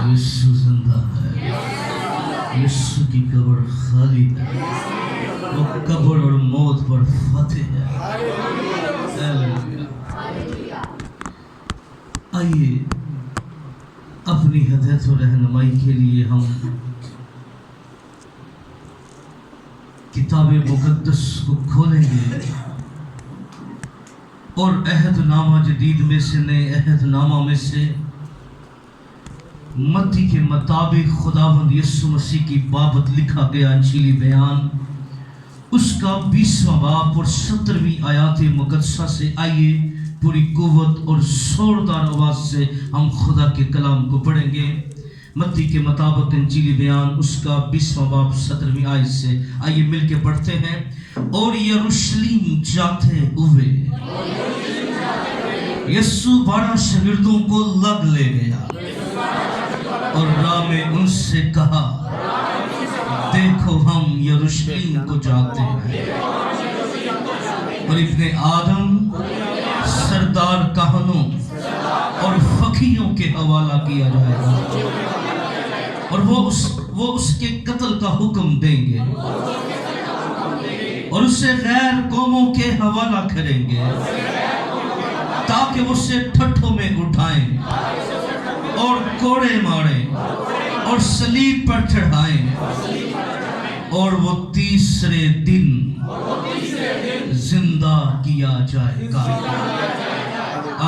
یسوع زندہ ہے، یسوع کی قبر خالی ہے، وہ قبر اور موت پر فاتح ہے۔ آئیے اپنی ہدایت و رہنمائی کے لیے ہم کتاب مقدس کو کھولیں گے اور عہد نامہ جدید میں سے، نئے عہد نامہ میں سے متی کے مطابق خداوند یسوع مسیح کی بابت لکھا گیا انجیلی بیان، اس کا 20واں باب اور 17ویں آیات مقدسہ سے آئیے پوری قوت اور زوردار آواز سے ہم خدا کے کلام کو پڑھیں گے۔ متی کے مطابق انجیلی بیان، اس کا 20واں باب 17ویں آیت سے آئیے مل کے پڑھتے ہیں۔ اور یروشلم جاتے ہوئے یسوع 12 شاگردوں کو لگ لے گیا اور راہ میں ان سے کہا، دیکھو ہم یروشلم کو جاتے ہیں اور ابن آدم سردار کاہنوں اور فقیہوں کے حوالہ کیا جائے گا، اور وہ اس کے قتل کا حکم دیں گے اور اسے غیر قوموں کے حوالہ کریں گے تاکہ وہ اسے ٹھٹھوں میں اٹھائیں اور کوڑے ماریں اور صلیب پر چڑھائیں، اور وہ تیسرے دن زندہ کیا جائے گا۔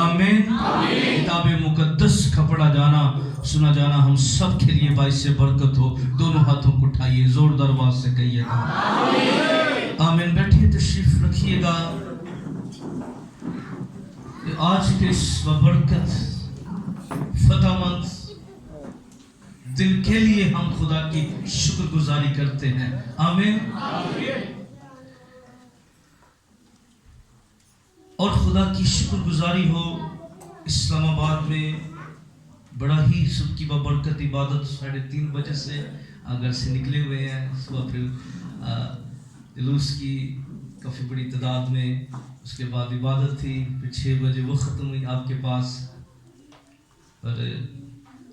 آمین۔ کتاب مقدس کا پڑھا جانا سنا جانا ہم سب کے لیے باعث برکت ہو۔ دونوں ہاتھوں کو اٹھائیے، زوردار آواز سے کہیے گا آمین۔ بیٹھیے، تشریف رکھیے گا۔ آج کے اس ببرکت فتح مند دن کے لیے ہم خدا کی شکر گزاری کرتے ہیں۔ آمین۔ اور خدا کی شکر گزاری ہو، اسلام آباد میں بڑا ہی صبح کی ببرکت عبادت 3:30 بجے سے گھر سے نکلے ہوئے ہیں، صبح پھر جلوس کی کافی بڑی تعداد میں، اس کے بعد عبادت تھی، پھر 6 بجے وہ ختم ہوئی آپ کے پاس، اور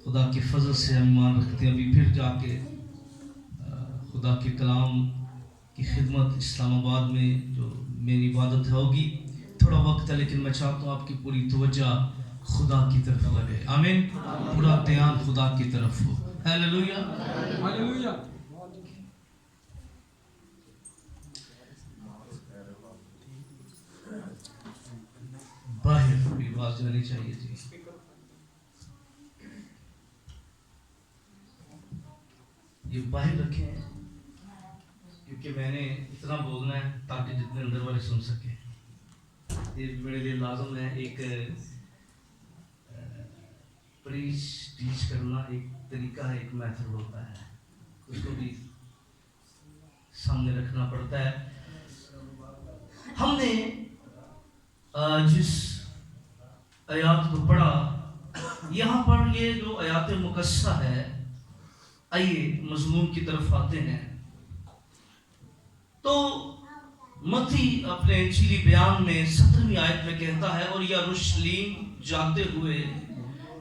خدا کی فضل سے ہم ایمان رکھتے ہیں ابھی پھر جا کے خدا کے کلام کی خدمت اسلام آباد میں جو میری عبادت ہوگی۔ تھوڑا وقت ہے لیکن میں چاہتا ہوں آپ کی پوری توجہ خدا کی طرف لگے۔ آمین۔ پورا دھیان خدا کی طرف ہو۔ ہیلیلویا۔ ہیلیلویا۔ باہر بھی آواز جانی چاہیے جی۔ یہ باہر رکھیں کیونکہ میں نے اتنا بولنا ہے تاکہ جتنے اندر والے سن سکیں۔ یہ میرے لیے لازم ہے، ایک ٹیچ کرنا ایک طریقہ ہے، ایک میتھڈ ہوتا ہے، اس کو بھی سامنے رکھنا پڑتا ہے۔ ہم نے جس آیات کو پڑھا، یہاں پر یہ جو آیات مقدسہ ہے، آئیے مضمون کی طرف آتے ہیں۔ تو متی اپنے انجیلی بیان میں 17ویں آیت میں کہتا ہے، اور یروشلم جاتے ہوئے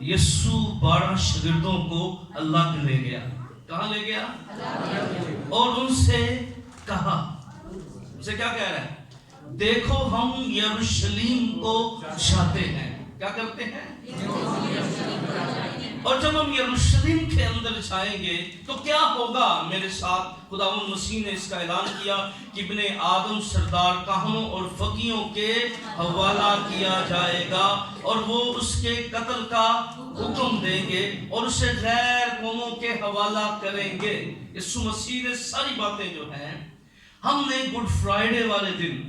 یسوع 12 شاگردوں کو اللہ لے گیا۔ کہاں لے گیا؟ اور ان سے کہا، ان سے کیا کہہ رہا ہے؟ دیکھو ہم یروشلم کو جاتے ہیں۔ کیا کرتے ہیں؟ اور جب ہم یروشلم کے اندر جائیں گے تو کیا ہوگا میرے ساتھ؟ خداوند مسیح نے اس کا اعلان کیا کہ ابن آدم سردار کاہنوں اور فقیہوں کے حوالہ کیا جائے گا، اور وہ اس کے قتل کا حکم دیں گے اور اسے غیر قوموں کے حوالہ کریں گے۔ یسوع مسیح نے ساری باتیں جو ہیں، ہم نے گڈ فرائیڈے والے دن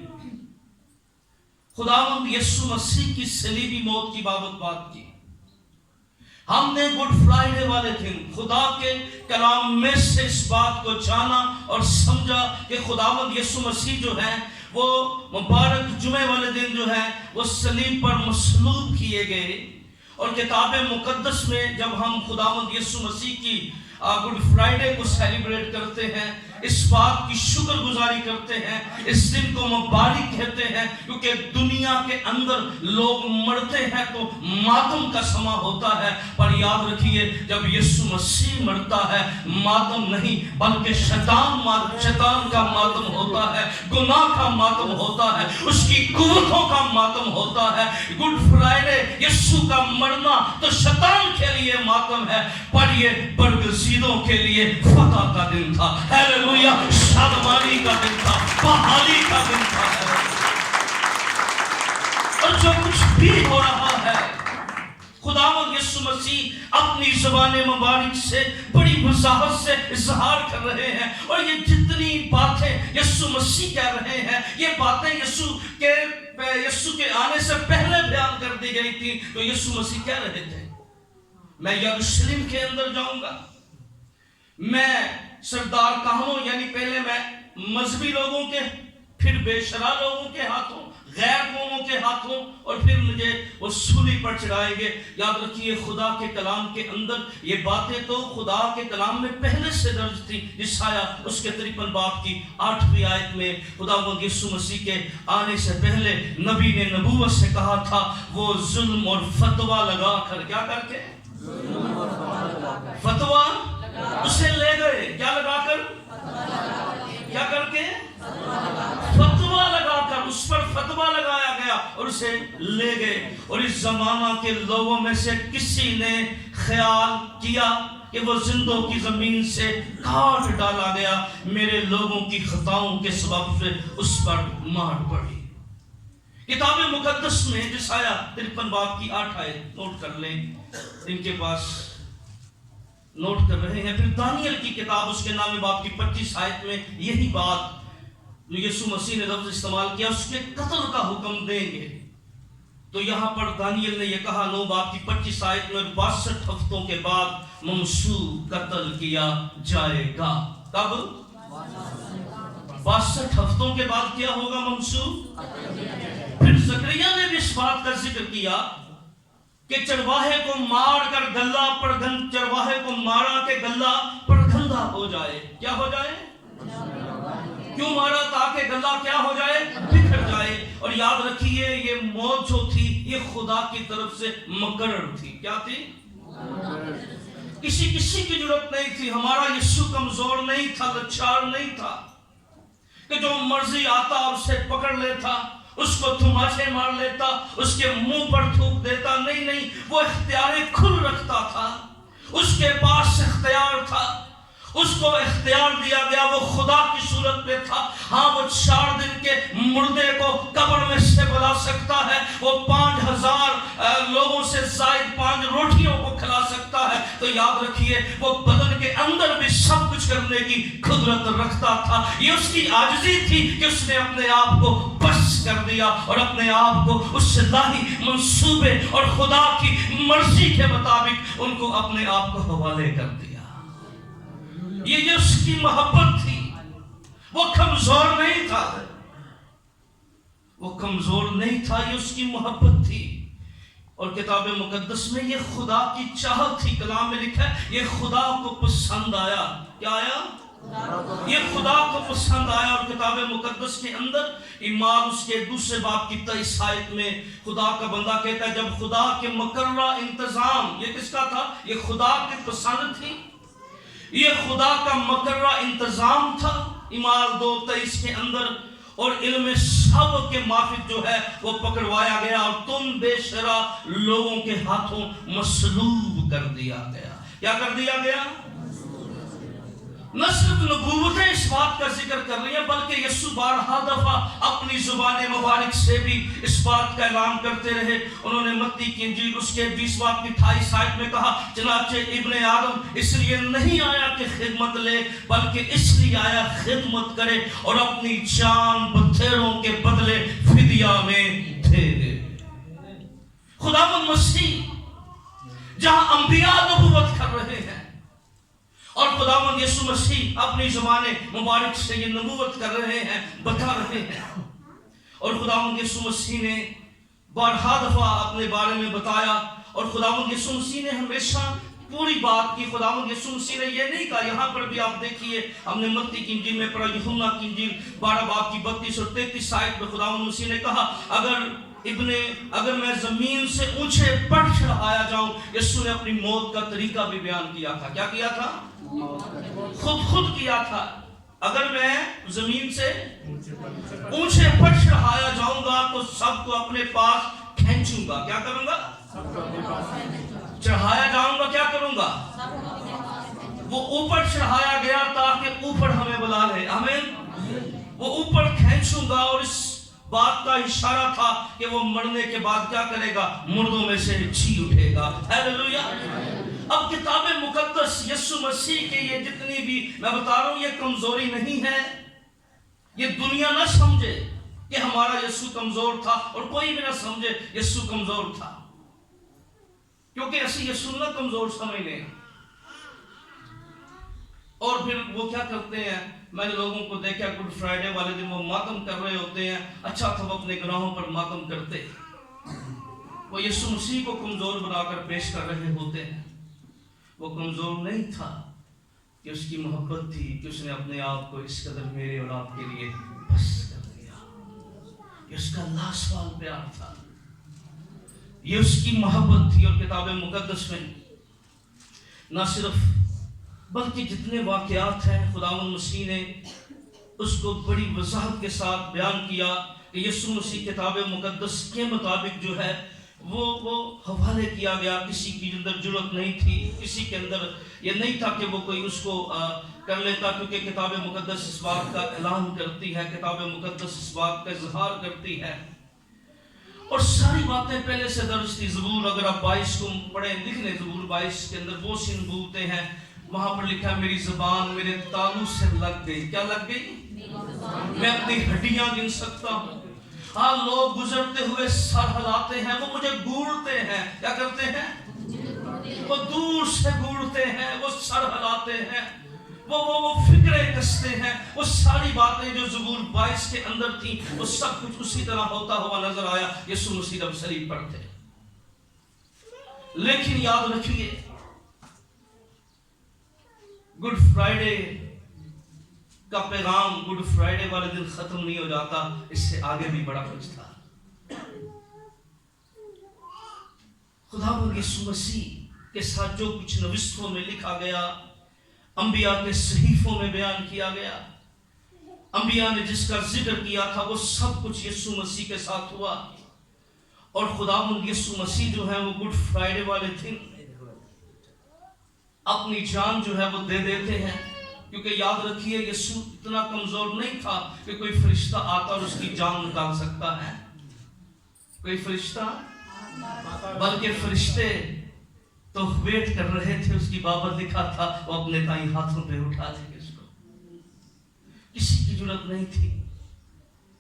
خداوند یسوع مسیح کی صلیبی موت کی بابت بات کی۔ ہم نے گڈ فرائیڈے والے دن خدا کے کلام میں سے اس بات کو جانا اور سمجھا کہ خداوند یسوع مسیح جو ہے وہ مبارک جمعے والے دن جو ہے وہ صلیب پر مصلوب کیے گئے، اور کتاب مقدس میں جب ہم خداوند یسوع مسیح کی گڈ فرائیڈے کو سیلیبریٹ کرتے ہیں، اس بات کی شکر گزاری کرتے ہیں، اس دن کو مبارک کہتے ہیں، کیونکہ دنیا کے اندر لوگ مرتے ہیں تو ماتم کا سما ہوتا ہے، پر یاد رکھیے جب یسوع مسیح مرتا ہے ماتم نہیں بلکہ شیطان کا ماتم ہوتا ہے، گناہ کا ماتم ہوتا ہے، اس کی قوتوں کا ماتم ہوتا ہے۔ گڈ فرائیڈے یسوع کا مرنا تو شیطان کے لیے ماتم ہے، پر یہ برگزیدوں کے لیے فتح کا دن تھا، ہیلیلویا، شادمانی کا دن تھا، بحالی کا دن تھا۔ اور جو کچھ بھی ہو رہا ہے خداوند یسوع مسیح اپنی زبان مبارک سے بڑی وضاحت سے اظہار کر رہے ہیں، اور یہ جتنی باتیں یسوع مسیح کہہ رہے ہیں یہ باتیں یسوع کے آنے سے پہلے بیان کر دی گئی تھی۔ تو یسوع مسیح کہہ رہے تھے میں یروشلم کے اندر جاؤں گا، میں سردار کہانوں یعنی پہلے میں مذہبی لوگوں کے، پھر بے شرع لوگوں کے ہاتھوں، غیر قوموں کے ہاتھوں، اور پھر مجھے وہ سولی پر چڑھائیں گے۔ یاد رکھیے خدا کے کلام کے اندر یہ باتیں تو خدا کے کلام میں پہلے سے درج تھی۔ یسایہ اس کے 53 باب کی 8ویں آیت میں خداوند یسوع مسیح کے آنے سے پہلے نبی نے نبوت سے کہا تھا، وہ ظلم اور فتویٰ لگا کر، کیا کر کے؟ فتویٰ اسے لے گئے، کیا لگا کر؟ کیا کر کے؟ فتویٰ لگا کر، اس پر فتویٰ لگایا گیا اور اسے لے گئے۔ اور اس زمانہ کے لوگوں میں سے کسی نے خیال کیا کہ وہ زندوں کی زمین سے کاٹ ڈالا گیا، میرے لوگوں کی خطاؤں کے سبب سے اس پر مار پڑی۔ کتاب مقدس میں یسایہ 53 باب کی 8 آیت نوٹ کر لیں، ان کے پاس نوٹ کر رہے ہیں۔ پھر دانیل کی کتاب اس کے 9 باب کی 25 آیت میں یہی بات جو یسوع مسیح نے لفظ استعمال کیا، اس کے قتل کا حکم دیں گے۔ تو یہاں پر دانیل نے یہ کہا 9 باب کی 25 آیت میں 62 ہفتوں کے بعد ممسوح قتل کیا جائے گا۔ کب؟ 62 ہفتوں کے بعد کیا ہوگا؟ ممسوح۔ پھر زکریا نے بھی اس بات کا ذکر کیا کہ چرواہے کو مار کر گلہ پرگند، چرواہے کو مارا کہ گلہ پرگندہ ہو جائے۔ کیا ہو جائے؟ کیوں مارا؟ تاکہ گلہ کیا ہو جائے؟ بکھر جائے۔ اور یاد رکھیے یہ موت جو تھی یہ خدا کی طرف سے مقرر تھی۔ کیا تھی؟ کسی کی ضرورت نہیں تھی۔ ہمارا یسوع کمزور نہیں تھا، لچار نہیں تھا کہ جو مرضی آتا اور اسے پکڑ لیتا، اس کو تماچے مار لیتا، اس کے منہ پر تھوک دیتا۔ نہیں، وہ اختیار کھل رکھتا تھا، اس کے پاس اختیار تھا، اس کو اختیار دیا گیا۔ وہ خدا کی صورت میں تھا۔ ہاں وہ 4 دن کے مردے کو قبر میں سے بلا سکتا ہے، وہ 5000 لوگوں سے زائد 5 روٹیوں کو کھلا سکتا ہے۔ تو یاد رکھیے وہ بدن کے اندر بھی سب کچھ کرنے کی قدرت رکھتا تھا۔ یہ اس کی عاجزی تھی کہ اس نے اپنے آپ کو بس کر دیا اور اپنے آپ کو اس الہی منصوبے اور خدا کی مرضی کے مطابق ان کو اپنے آپ کو حوالے کر دیا۔ یہ اس کی محبت تھی، وہ کمزور نہیں تھا، وہ کمزور نہیں تھا، یہ اس کی محبت تھی۔ اور کتاب مقدس میں یہ خدا کی چاہت تھی۔ کلام میں لکھا ہے یہ خدا کو پسند آیا۔ کیا آیا؟ یہ خدا کو پسند آیا۔ اور کتاب مقدس کے اندر ایمان اس کے 2 باب کی 23 آیت میں خدا کا بندہ کہتا ہے جب خدا کے مقررہ انتظام، یہ کس کا تھا؟ یہ خدا کی پسند تھی، یہ خدا کا مقررہ انتظام تھا۔ ایمان 2:23 کے اندر، اور علم سب کے موافق جو ہے وہ پکڑوایا گیا اور تم بے شرع لوگوں کے ہاتھوں مصلوب کر دیا گیا۔ کیا کر دیا گیا؟ نہ صرف نبوتیں اس بات کا ذکر کر رہی ہیں بلکہ یسوع بارہا دفعہ اپنی زبان مبارک سے بھی اس بات کا اعلان کرتے رہے۔ انہوں نے متی کی انجیل اس کے 20 باب کی 28 آیت میں کہا چنانچہ ابن آدم اس لیے نہیں آیا کہ خدمت لے بلکہ اس لیے آیا خدمت کرے اور اپنی جان بتھیروں کے بدلے فدیہ میں دے دے۔ خداوند مسیح جہاں انبیاء نبوت کر رہے ہیں اور خداوند یسوع مسیح اپنی زبان مبارک سے یہ نبوت کر رہے ہیں، بتا رہے ہیں، اور خداوند یسوع مسیح نے بارہا دفعہ اپنے بارے میں بتایا اور خداوند یسوع مسیح نے ہمیشہ پوری بات کی. خداوند یسوع مسیح نے یہ نہیں کہا, یہاں پر بھی آپ دیکھیے ہم نے متی کی انجیل میں پڑھا, یوحنا کی انجیل 12 باب کی 32 اور 33 آیت میں خداوند مسیح نے کہا اگر میں زمین سے اونچے پر چڑھایا جاؤں. یسوع نے اپنی موت کا طریقہ بھی بیان کیا تھا. کیا کیا تھا؟ خود کیا تھا. اگر میں زمین سے اونچے پر چڑھایا جاؤں گا تو سب کو اپنے پاس کھینچوں گا. کیا کروں گا؟ چڑھایا جاؤں گا. کیا کروں گا؟ وہ اوپر چڑھایا گیا تاکہ اوپر ہمیں بلا لے. آمین. وہ اوپر کھینچوں گا, اور اس بات کا اشارہ تھا کہ وہ مرنے کے بعد کیا کرے گا؟ مردوں میں سے جی اٹھے گا. ہیلیلویا. اب کتاب مقدس یسوع مسیح کے یہ جتنی بھی میں بتا رہا ہوں, یہ کمزوری نہیں ہے. یہ دنیا نہ سمجھے کہ ہمارا یسوع کمزور تھا, اور کوئی بھی نہ سمجھے یسوع کمزور تھا, کیونکہ اسی یسوع نہ کمزور سمجھنے. اور پھر وہ کیا کرتے ہیں, میں نے لوگوں کو دیکھا گڈ فرائیڈے والے دن وہ ماتم کر رہے ہوتے ہیں. اچھا تھا وہ اپنے گناہوں پر ماتم کرتے, وہ یسوع مسیح کو کمزور بنا کر پیش کر رہے ہوتے ہیں. وہ کمزور نہیں تھا کہ اس کی محبت تھی کہ اس نے اپنے آپ کو اس قدر میرے اور آپ کے لیے بس کر دیا. یہ اس کا لاسوال پیار تھا, یہ اس کی محبت تھی. اور کتاب مقدس میں نہ صرف بلکہ جتنے واقعات ہیں خداوند مسیح نے اس کو بڑی وضاحت کے ساتھ بیان کیا کہ یسوع مسیح کتاب مقدس کے مطابق جو ہے وہ حوالے کیا گیا. کسی کی اندر جرأت نہیں تھی, کسی کے اندر یہ نہیں تھا کہ وہ کوئی اس کو کر لیتا, کیونکہ کتاب مقدس اس بات کا اعلان کرتی ہے, کتاب مقدس اس بات کا اظہار کرتی ہے, اور ساری باتیں پہلے سے درج تھی. زبور اگر آپ 22 کو پڑھیں, لکھ لیں, زبور 22 کے اندر وہ سن بولتے ہیں, وہاں پر لکھا ہے میری زبان میرے تالو سے لگ گئی. کیا لگ گئی؟ میں اپنی ہڈیاں گن سکتا ہوں. ہاں, لوگ گزرتے ہوئے سر ہلاتے ہیں, وہ مجھے گھورتے ہیں. کیا کرتے ہیں؟ وہ دور سے گھورتے ہیں, وہ سر ہلاتے ہیں, وہ فکریں کستے ہیں. وہ ساری باتیں جو زبور 22 کے اندر تھیں وہ سب کچھ اسی طرح ہوتا ہوا نظر آیا یسوع مسیح جب صلیب پر تھے. لیکن یاد رکھیے گڈ فرائیڈے کا پیغام گڈ فرائیڈے والے دن ختم نہیں ہو جاتا, اس سے آگے بھی بڑا کچھ تھا. خداوند یسوع مسیح کے ساتھ جو کچھ نوستوں میں لکھا گیا, انبیاء کے صحیفوں میں بیان کیا گیا, انبیاء نے جس کا ذکر کیا تھا وہ سب کچھ یسوع مسیح کے ساتھ ہوا. اور خداوند یسوع مسیح جو ہے وہ گڈ فرائیڈے والے دن اپنی جان جو ہے وہ دے دیتے ہیں, کیونکہ یاد رکھیے یسوع اتنا کمزور نہیں تھا کہ کوئی فرشتہ آتا اور اس کی جان نکال سکتا ہے. کوئی فرشتہ, بلکہ فرشتے تو ویٹ کر رہے تھے اس کی بابت لکھا تھا وہ اپنے دائیں ہاتھوں پہ اٹھا لیں گے اس کو. کسی کی ضرورت نہیں تھی,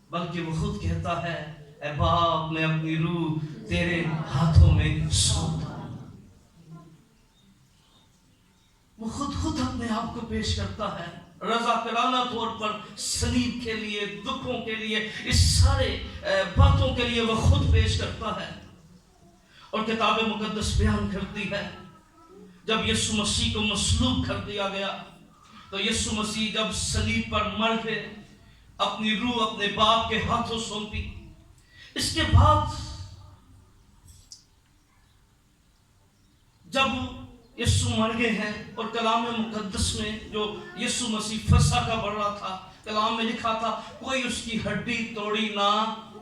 بلکہ وہ خود کہتا ہے اے باپ میں اپنی روح تیرے ہاتھوں میں سونپتا ہوں. وہ خود اپنے آپ کو پیش کرتا ہے رضاکارانہ طور پر صلیب کے لیے, دکھوں کے لیے, اس سارے باتوں کے لیے وہ خود پیش کرتا ہے. اور کتاب مقدس بیان کرتی ہے جب یسوع مسیح کو مصلوب کر دیا گیا تو یسوع مسیح جب صلیب پر مر گئے اپنی روح اپنے باپ کے ہاتھوں سونپی. اس کے بعد جب یسوع مر گئے ہیں اور کلام مقدس میں جو یسوع مسیح فسح کا بڑھ رہا تھا, کلام میں لکھا تھا کوئی اس کی ہڈی توڑی نہ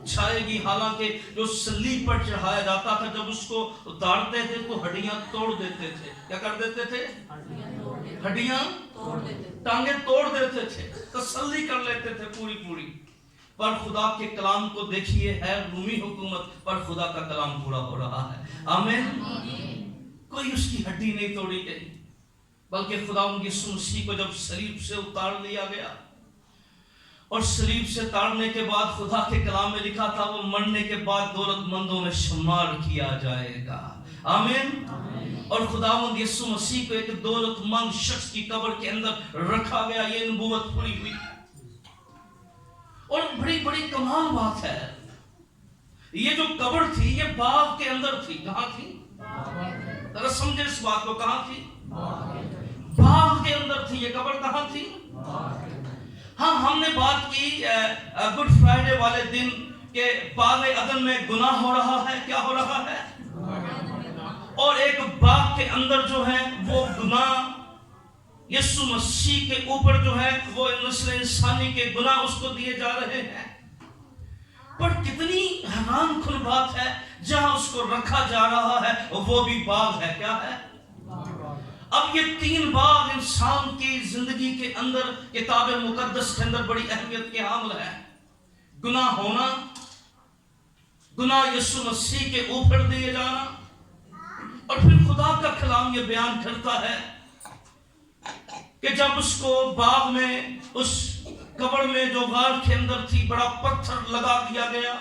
جائے گی. حالانکہ جو صلیب پر چڑھایا جاتا تھا جب اس کو اتارتے تھے تو ہڈیاں توڑ دیتے تھے. کیا کر دیتے تھے؟ ہڈیاں ٹانگیں توڑ دیتے تھے, تسلی کر لیتے تھے پوری. پر خدا کے کلام کو دیکھیے, ہے رومی حکومت پر خدا کا کلام پورا ہو رہا ہے. آمین. کوئی اس کی ہڈی نہیں توڑی گئی, بلکہ خداوند یسوع مسیح کو جب صلیب سے اتار لیا گیا اور صلیب سے اتارنے کے بعد خدا کے کلام میں لکھا تھا وہ مرنے کے بعد دولت مندوں میں شمار کیا جائے گا. آمین. اور خداوند یسوع مسیح کو ایک دولت مند شخص کی قبر کے اندر رکھا گیا. یہ نبوت پوری ہوئی. اور بڑی کمال بات ہے, یہ جو قبر تھی یہ باغ کے اندر تھی. کہاں تھی؟ ذرا سمجھے اس بات کو. کہاں تھی؟ باغ کے اندر تھی. یہ قبر کہاں تھی؟ ہاں ہم نے بات کی گڈ فرائیڈے والے دن کہ باغ عدن میں گناہ ہو رہا ہے. کیا ہو رہا ہے؟ اور ایک باغ کے اندر جو ہے وہ گناہ یسوع مسیح کے اوپر جو ہے وہ نسل انسانی کے گناہ اس کو دیے جا رہے ہیں. پر کتنی حیران کن بات ہے، جہاں اس کو رکھا جا رہا ہے وہ بھی باغ ہے. کیا ہے؟ اب یہ تین باغ انسان کی زندگی کے اندر کتاب مقدس کے اندر بڑی اہمیت کے حامل ہے. گناہ ہونا، گناہ یسوع مسیح کے اوپر دیے جانا، اور پھر خدا کا کلام یہ بیان کرتا ہے کہ جب اس کو باغ میں اس قبر میں جو غار کے اندر تھی بڑا پتھر لگا دیا گیا،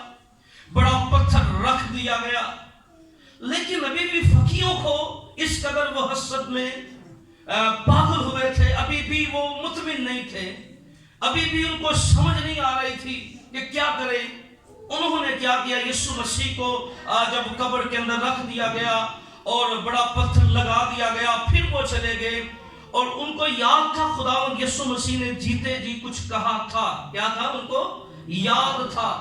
بڑا پتھر رکھ دیا گیا، لیکن ابھی بھی فقیوں کو اس قدر وہ حسد میں پاگل ہوئے تھے، ابھی بھی وہ مطمئن نہیں تھے، ابھی بھی ان کو سمجھ نہیں آ رہی تھی کہ کیا کریں. انہوں نے کیا کیا؟ یسوع مسیح کو جب قبر کے اندر رکھ دیا گیا اور بڑا پتھر لگا دیا گیا، پھر وہ چلے گئے اور ان کو یاد تھا خداوند یسوع مسیح نے جیتے جی کچھ کہا تھا. کیا تھا؟ ان کو یاد تھا.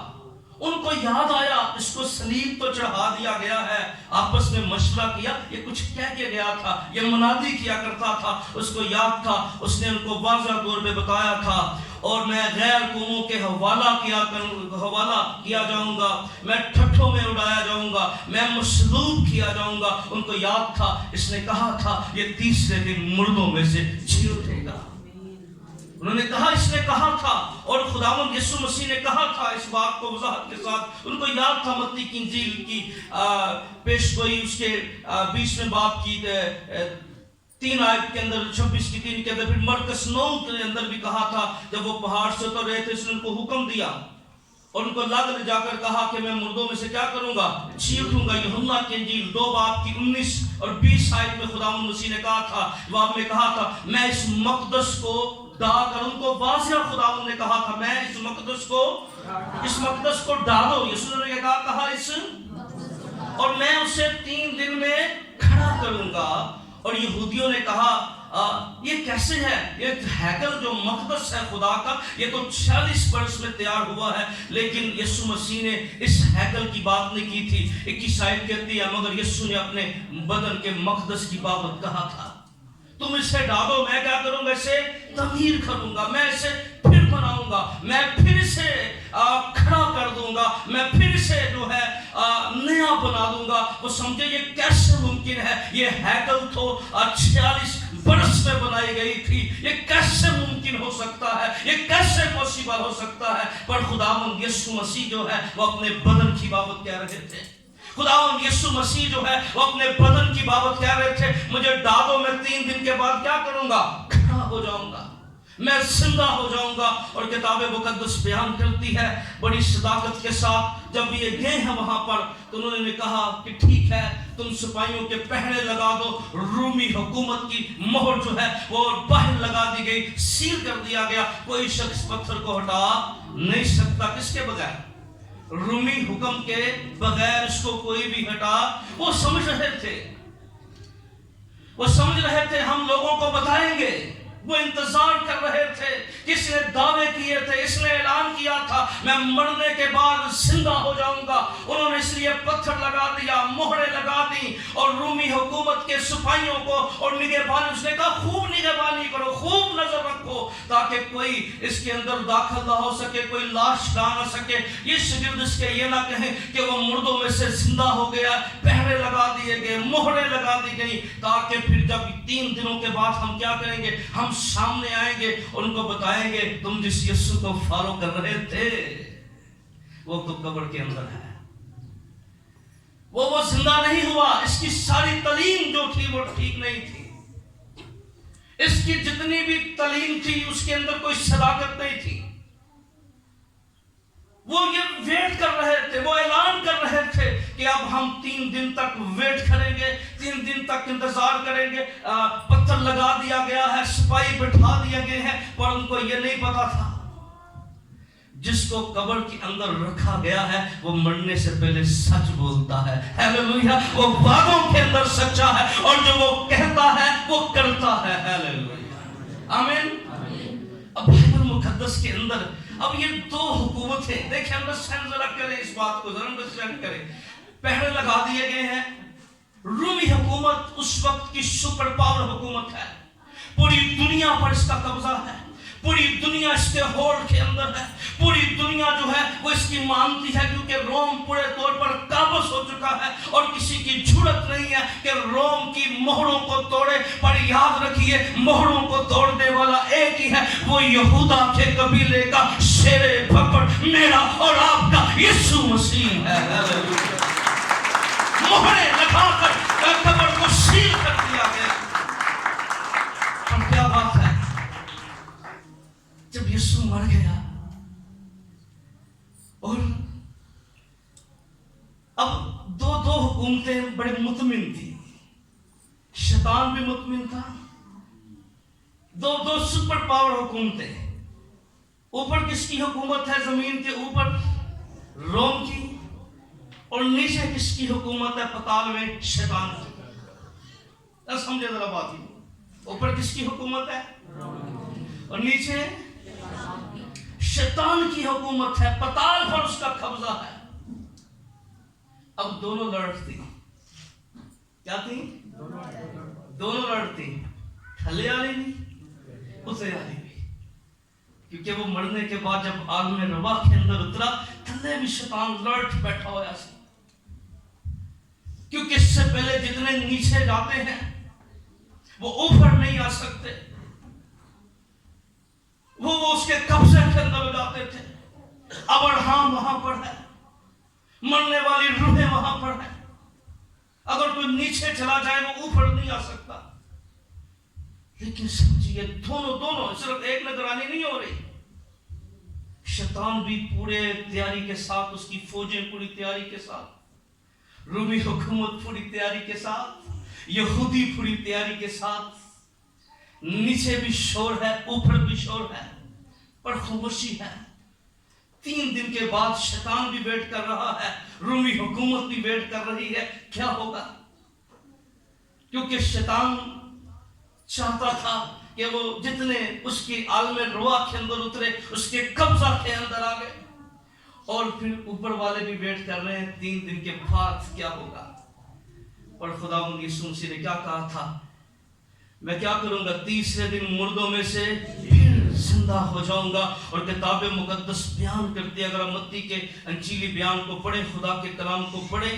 ان کو یاد آیا اس کو صلیب تو چڑھا دیا گیا ہے. آپس میں مشورہ کیا، یہ کچھ کہہ کے گیا تھا، یہ منادی کیا کرتا تھا، اس کو یاد تھا. اس نے ان کو واضح طور پہ بتایا تھا، اور میں غیر قوموں کے حوالہ کیا جاؤں گا، میں ٹھٹھوں میں اڑایا جاؤں گا، میں مصلوب کیا جاؤں گا. ان کو یاد تھا اس نے کہا تھا یہ تیسرے دن مردوں میں سے جی اٹھے گا. انہوں نے کہا، اس نے کہا تھا، اور خداوند یسوع مسیح نے کہا تھا اس بات کو وضاحت کے ساتھ. ان کو یاد تھا متی کی انجیل کی پیش گوئی اس کے 20ویں باب کی 3 آیت کے اندر، 26 کی 3 کے اندر، پھر مرکز 9 کے اندر بھی کہا تھا جب وہ پہاڑ سے اتر رہے تھے اس نے ان کو حکم دیا اور ان کو لے جا کر کہا کہ میں مردوں میں سے کیا کروں گا؟ جی اٹھوں گا. یوحنا کی انجیل 2 باب کی 19 اور 20 آیت میں خداوند مسیح نے کہا تھا، وہ آپ نے کہا تھا میں اس مقدس کو ڈھا کر، ان کو واضح خداوند نے کہا تھا میں اس مقدس کو ڈالو. یسوع نے کہا اس، اور میں اسے 3 دن میں کھڑا کروں گا. اور یہودیوں نے کہا یہ کیسے ہے؟ یہ ہیکل جو مقدس ہے خدا کا، یہ تو 40 برس میں تیار ہوا ہے. لیکن یسوع مسیح نے اس ہیکل کی بات نہیں کی تھی. 21 آیت کہتی ہے مگر یسوع نے اپنے بدن کے مقدس کی بابت کہا تھا تم اسے ڈالو، میں کیا کروں گا؟ اسے تعمیر کروں گا، میں اسے پھر بناؤں گا، میں پھر اسے کھڑا کر دوں گا، میں پھر اسے جو ہے نیا بنا دوں گا. وہ سمجھے یہ کیسے ممکن ہے؟ یہ ہیکل تو 46 برس میں بنائی گئی تھی، یہ کیسے ممکن ہو سکتا ہے؟ یہ کیسے پاسبل ہو سکتا ہے؟ پر خداوند یسوع مسیح جو ہے وہ اپنے بدن کی بابت کہہ رہے تھے. خداوند یسوع مسیح جو ہے وہ اپنے بدن کی بابت کہہ رہے تھے مجھے ڈالو، میں 3 دن کے بعد کیا کروں گا؟ کھڑا ہو جاؤں گا، میں زندہ ہو جاؤں گا. اور کتاب مقدس بیان کرتی ہے بڑی صداقت کے ساتھ، جب یہ گئے ہیں وہاں پر تو انہوں نے کہا کہ ٹھیک ہے تم سپاہیوں کے پہرے لگا دو. رومی حکومت کی مہر جو ہے وہ باہر لگا دی گئی، سیل کر دیا گیا، کوئی شخص پتھر کو ہٹا نہیں سکتا. کس کے بغیر؟ رومی حکم کے بغیر اس کو کوئی بھی ہٹا. وہ سمجھ رہے تھے ہم لوگوں کو بتائیں گے. وہ انتظار کر رہے تھے، کس نے دعوے کیے تھے، اس نے اعلان کیا تھا میں مرنے کے بعد زندہ ہو جاؤں گا. انہوں نے اس لیے پتھر لگا دیا، مہریں لگا دی، اور رومی حکومت کے سپاہیوں کو اور نگہبان، اس نے کہا خوب نگہبانی کرو، خوب نظر رکھو تاکہ کوئی اس کے اندر داخل نہ ہو سکے، کوئی لاش لا نہ سکے. یہ شاگرد اس کے یہ نہ کہیں کہ وہ مردوں میں سے زندہ ہو گیا. پہرے لگا دیے گئے، مہریں لگا دی گئی، تاکہ پھر جب 3 دنوں کے بعد ہم کیا کریں گے؟ ہم سامنے آئیں گے، ان کو بتائیں گے تم جس یسوع کو فالو کر رہے تھے وہ تو قبر کے اندر ہے، وہ زندہ نہیں ہوا. اس کی ساری تعلیم جو تھی وہ ٹھیک نہیں تھی. اس کی جتنی بھی تعلیم تھی اس کے اندر کوئی صداقت نہیں تھی. وہ یہ ویٹ کر رہے تھے، وہ اعلان کر رہے تھے کہ اب ہم 3 دن تک ویٹ کریں گے، 3 دن تک انتظار کریں گے. پتھر لگا دیا گیا ہے، سپاہی بٹھا دیے گئے ہیں، پر ان کو یہ نہیں پتا تھا جس کو قبر کے اندر رکھا گیا ہے وہ مرنے سے پہلے سچ بولتا ہے. ہیلیلویا. وہ وعدوں کے اندر سچا ہے اور جو وہ کہتا ہے وہ کرتا ہے. ہیلیلویا. آمین. اب بائبل مقدس کے اندر اب یہ دو حکومتیں دیکھیں، انڈرسٹینڈ ذرا کریں اس بات کو، ذرا انڈرسٹینڈ کریں. پہرے لگا دیے گئے ہیں. رومی حکومت اس وقت کی سپر پاور حکومت ہے. پوری دنیا پر اس کا قبضہ ہے. پوری دنیا اس کے ہولڈ کے اندر ہے. پوری دنیا جو ہے وہ اس کی مانتی ہے، کیونکہ روم پورے طور پر قابض ہو چکا ہے اور کسی کی جرأت نہیں ہے کہ روم کی مہروں کو توڑے. پر یاد رکھیے مہروں کو توڑنے والا ایک ہی ہے، وہ یہودا کے قبیلے کا شیر بھپڑ میرا اور آپ کا یسوع مسیح ہے. مہریں لگا کر قبر کو سیل کر دیا گیا. اور کیا بات ہے، جب یسوع مر گیا اور اب دو حکومتیں بڑے مطمئن تھی. شیطان بھی مطمئن تھا. دو سپر پاور حکومتیں. اوپر کس کی حکومت ہے؟ زمین کے اوپر روم کی، اور نیچے کس کی حکومت ہے؟ پتال میں شیطان کی. سمجھے ذرا بات ہی. اوپر کس کی حکومت ہے اور نیچے شیطان کی حکومت ہے. پتال پر اس کا قبضہ ہے. اب دونوں لڑتی. کیا تھی؟ دونوں لڑتی. تھلے والی بھی اسے والی بھی، کیونکہ وہ مرنے کے بعد جب عالم روا کے اندر اترا تھلے بھی شیطان لڑٹ بیٹھا ہوا سی. کیونکہ اس سے پہلے جتنے نیچے جاتے ہیں وہ اوپر نہیں آ سکتے. وہ اس کے قبضے کے اندر جاتے تھے. ابراہم وہاں پر ہے، مرنے والی روحیں وہاں پر ہیں. اگر کوئی نیچے چلا جائے وہ اوپر نہیں آ سکتا. لیکن سمجھیے دونوں صرف ایک نگرانی نہیں ہو رہی. شیطان بھی پورے تیاری کے ساتھ، اس کی فوجیں پوری تیاری کے ساتھ، رومی حکومت پوری تیاری کے ساتھ، یہودی پوری تیاری کے ساتھ. نیچے بھی شور ہے، اوپر بھی شور ہے، پر خاموشی ہے. 3 دن کے بعد شیطان بھی ویٹ کر رہا ہے، رومی حکومت بھی ویٹ کر رہی ہے کیا ہوگا. کیونکہ شیطان چاہتا تھا کہ وہ جتنے اس کی عالم روا کے اندر اترے اس کے قبضہ کے اندر آ گئے. اور پھر اوپر والے بھی ویٹ کر رہے ہیں 3 دن کے بعد کیا ہوگا. اور خداوند یسوع مسیح نے کیا کہا تھا؟ میں کیا کروں گا؟ 3 دن مردوں میں سے پھر زندہ ہو جاؤں گا. اور کتاب مقدس بیان کرتی ہے، اگر متی کے انجیلی بیان کو پڑھیں، خدا کے کلام کو پڑھیں،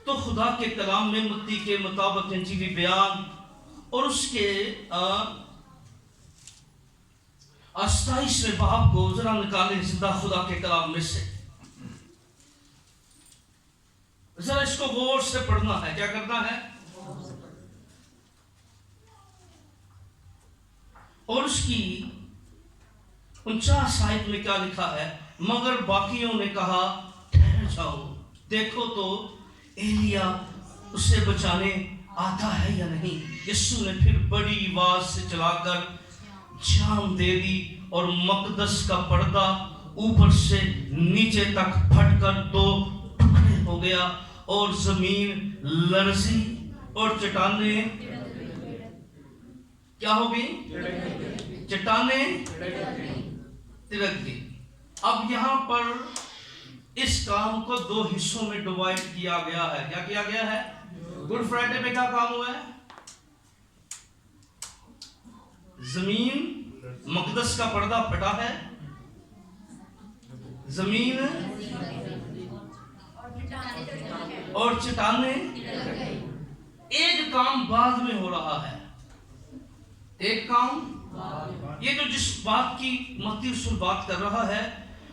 تو خدا کے کلام میں متی کے مطابق انجیلی بیان اور اس کے 27ویں باب کو ذرا نکالیں زندہ خدا کے کلام میں سے. ذرا اس کو غور سے پڑھنا ہے. کیا کرنا ہے؟ اور اس کی 49 آیت میں کیا لکھا ہے؟ مگر باقیوں نے کہا ٹھہر جاؤ، دیکھو تو ایلیا اسے بچانے آتا ہے یا نہیں. یسوع نے پھر بڑی آواز سے چلا کر جان دے دی اور مقدس کا پردہ اوپر سے نیچے تک پھٹ کر 2 ٹکڑے ہو گیا اور زمین لرزی اور چٹانیں کیا ہو گئی؟ چٹانیں ترک گئی. اب یہاں پر اس کام کو 2 حصوں میں ڈیوائیڈ کیا گیا ہے. کیا کیا گیا ہے؟ گڈ فرائیڈے میں کیا کام ہوا ہے؟ زمین مقدس کا پردہ پھٹا ہے، زمین اور چٹانیں. ایک کام بعد میں ہو رہا ہے. ایک کام یہ جو جس بات کی متی رسول بات کر رہا ہے،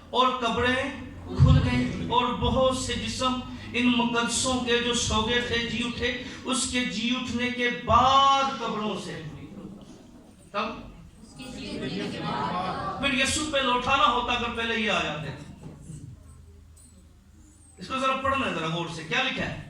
اور قبریں کھل گئیں اور بہت سے جسم ان مقدسوں کے جو سو گئے تھے جی اٹھے. اس کے جی اٹھنے کے بعد قبروں سے تب پھر یسوع پہ لوٹانا ہوتا اگر پہلے یہ آ جاتے تھے. اس کو ذرا پڑھنا ہے ذرا غور سے. کیا لکھا ہے؟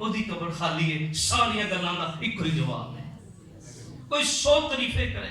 ਉਹਦੀ ਕਬਰ ਖਾਲੀ ਹੈ। ਸਾਰੀਆਂ ਗੱਲਾਂ ਦਾ ਇੱਕੋ ਹੀ ਜਵਾਬ ਹੈ। ਕੋਈ 100 ਤਾਰੀਫੇ ਕਰੇ,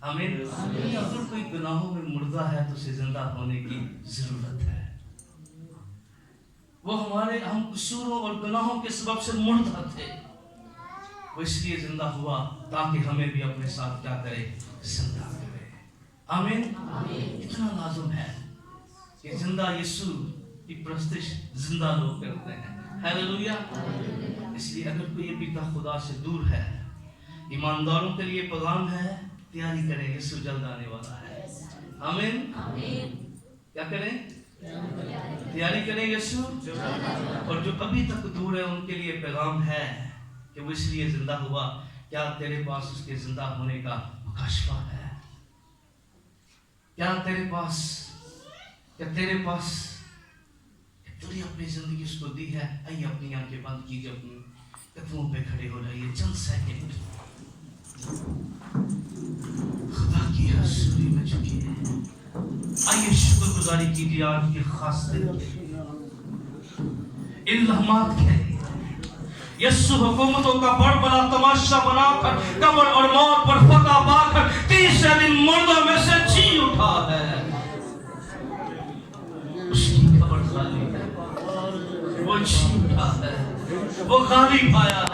آمین. اگر کوئی گناہوں میں مردہ ہے تو اسے زندہ ہونے کی ضرورت ہے. وہ ہم قصوروں اور گناہوں کے سبب سے مردہ تھے، وہ اس لیے زندہ ہوا تاکہ ہمیں بھی اپنے ساتھ کیا کرے، زندہ کرے. آمین. اتنا لازم ہے کہ زندہ یسوع کی پرستش زندہ لوگ کرتے ہیں. ہیلیلویا. اس لیے اگر کوئی ابھی تک خدا سے دور ہے، ایمانداروں کے لیے پیغام ہے، تیاری کریں، یسوع جلد آنے والا ہے. آمین. کیا کریں؟ تیاری کریں یسوع. اور جو ابھی تک دور ہے ان کے لیے پیغام ہے کہ وہ اس لیے زندہ ہوا. کیا تیرے پاس اس کے زندہ ہونے کا مکاشفہ ہے؟ کیا تیرے پاس تو نے اپنی زندگی اس کو دی ہے؟ آئیے اپنی آنکھیں بند کیجیے، اپنی قدموں پہ کھڑے ہو جائیے چند سیکنڈ. خدا کی حضوری میں جھکیے. آئیے شکر گزاری کیجیے آج کے خاص دن کے. ان لمحات کے یسوع حکومتوں کا بڑا بڑا تماشا بنا کر قبر اور موت پر فتح پا کر تیسرے دن مردوں میں سے جی اٹھا ہے. اس کی قبر خالی ہے، وہ جی اٹھا ہے، وہ غالب آیا ہے.